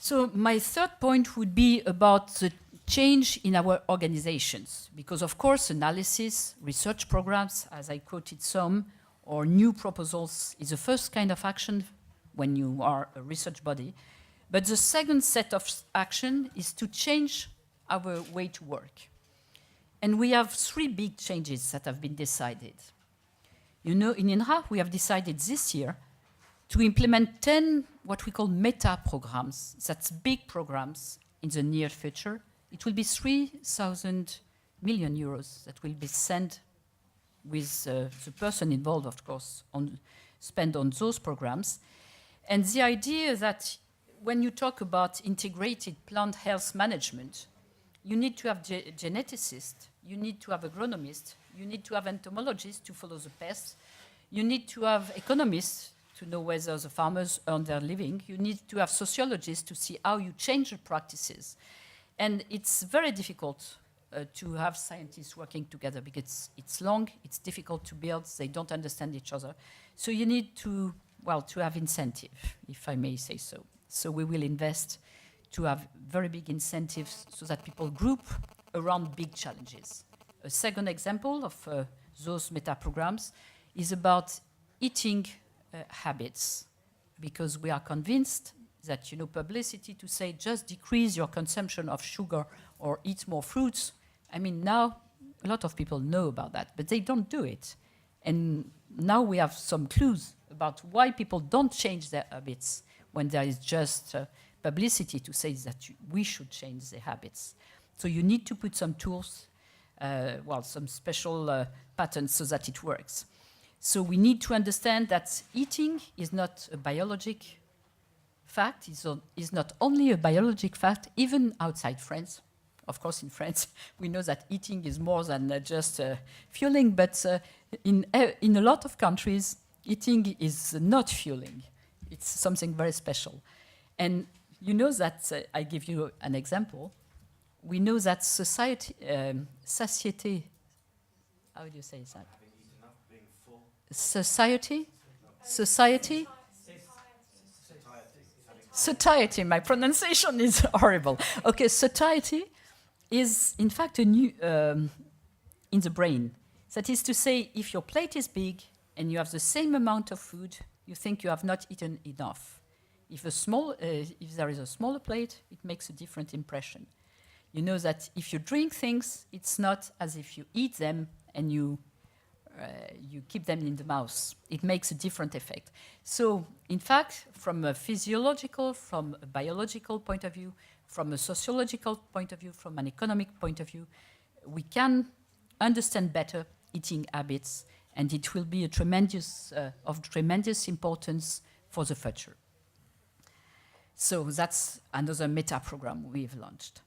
So my third point would be about the change in our organizations, because of course analysis, research programs, as I quoted some, or new proposals is the first kind of action when you are a research body. But the second set of action is to change our way to work. And we have three big changes that have been decided. You know, in INRA, we have decided this year to implement 10 what we call meta programs. That's big programs in the near future. It will be 3,000 million euros that will be sent with the person involved, of course, spent on those programs. And the idea that when you talk about integrated plant health management, you need to have geneticists, you need to have agronomists, you need to have entomologists to follow the pests, you need to have economists to know whether the farmers earn their living, you need to have sociologists to see how you change the practices. And it's very difficult to have scientists working together because it's long, it's difficult to build, they don't understand each other. So you need to, well, to have incentive, if I may say so. So we will invest to have very big incentives so that people group around big challenges. A second example of those meta programs is about eating habits, because we are convinced that, you know, publicity to say just decrease your consumption of sugar or eat more fruits. I mean, now a lot of people know about that, but they don't do it. And now we have some clues about why people don't change their habits when there is just publicity to say that we should change their habits. So you need to put some tools, well, some special patterns so that it works. So we need to understand that eating is not a biologic fact, is not only a biologic fact, even outside France. Of course, in France, we know that eating is more than just fueling, but in a lot of countries, eating is not fueling. It's something very special. And you know that, I give you an example, we know that society, satiety, how do you say that? Satiety, my pronunciation is horrible. Okay, satiety is in fact a new, in the brain. That is to say, if your plate is big and you have the same amount of food, you think you have not eaten enough. If there is a smaller plate, it makes a different impression. You know that if you drink things, it's not as if you eat them and you keep them in the mouth. It makes a different effect. So, in fact, from a physiological, from a biological point of view, from a sociological point of view, from an economic point of view, we can understand better eating habits, and it will be a of tremendous importance for the future. So that's another meta program we've launched.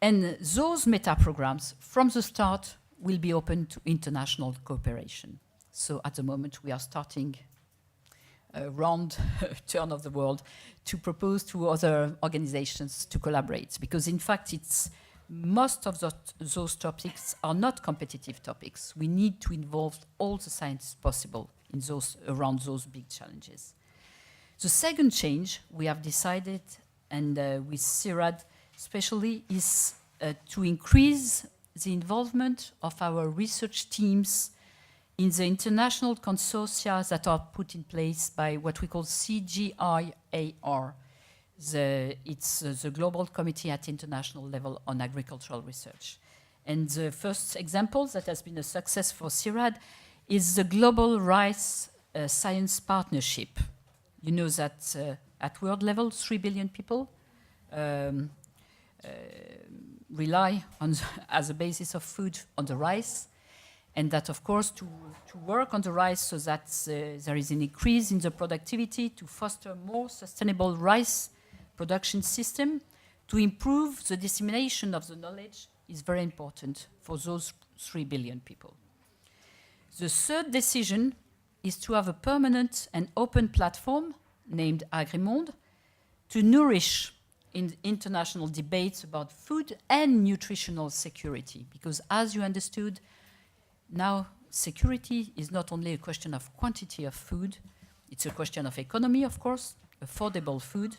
And those meta programs, from the start, will be open to international cooperation. So at the moment, we are starting a round turn of the world to propose to other organizations to collaborate, because in fact, most of those topics are not competitive topics. We need to involve all the science possible in around those big challenges. The second change we have decided, and with Cirad especially, is to increase the involvement of our research teams in the international consortia that are put in place by what we call CGIAR. It's the Global Committee at International Level on Agricultural Research. And the first example that has been a success for Cirad is the Global Rice Science Partnership. You know that at world level, 3 billion people rely on, as a basis of food, on the rice. And that, of course, to work on the rice so that there is an increase in the productivity, to foster more sustainable rice production system, to improve the dissemination of the knowledge is very important for those 3 billion people. The third decision is to have a permanent and open platform named Agrimonde to nourish in international debates about food and nutritional security. Because as you understood, now security is not only a question of quantity of food, it's a question of economy, of course, affordable food,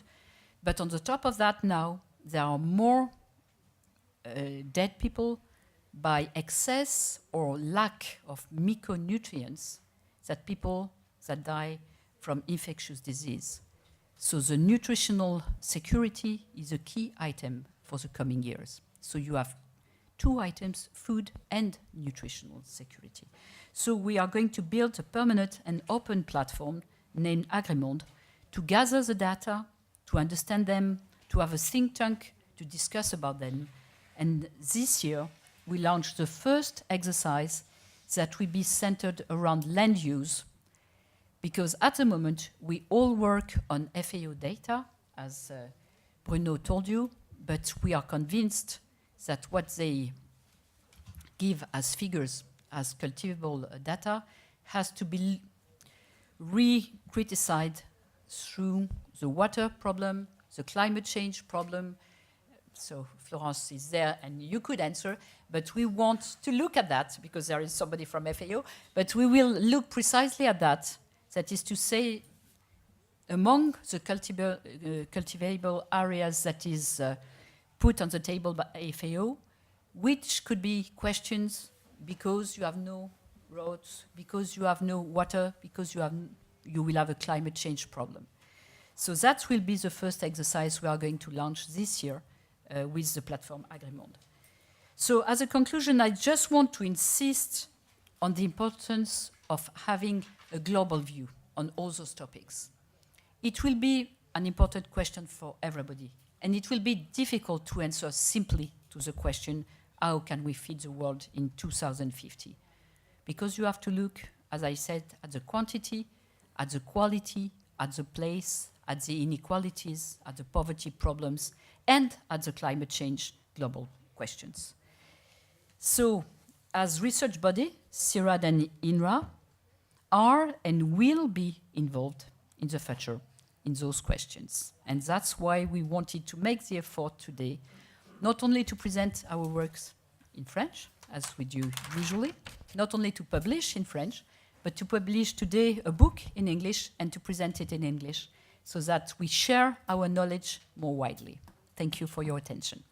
But on the top of that now, there are more dead people by excess or lack of micronutrients than people that die from infectious disease. So the nutritional security is a key item for the coming years. So you have two items, food and nutritional security. So we are going to build a permanent and open platform named Agrimonde to gather the data, to understand them, to have a think tank to discuss about them. And this year, we launched the first exercise that will be centered around land use, because at the moment, we all work on FAO data, as Bruno told you, but we are convinced that what they give as figures, as cultivable data, has to be re-criticized through the water problem, the climate change problem. So Florence is there, and you could answer, but we want to look at that, because there is somebody from FAO, but we will look precisely at that. That is to say, among the cultivable areas that is put on the table by FAO, which could be questions because you have no roads, because you have no water, because you will have a climate change problem. So that will be the first exercise we are going to launch this year with the platform Agrimonde. So as a conclusion, I just want to insist on the importance of having a global view on all those topics. It will be an important question for everybody, and it will be difficult to answer simply to the question, how can we feed the world in 2050? Because you have to look, as I said, at the quantity, at the quality, at the place, at the inequalities, at the poverty problems, and at the climate change global questions. So, as research body, Cirad and INRA are and will be involved in the future in those questions. And that's why we wanted to make the effort today, not only to present our works in French, as we do usually, not only to publish in French, but to publish today a book in English and to present it in English, so that we share our knowledge more widely. Thank you for your attention.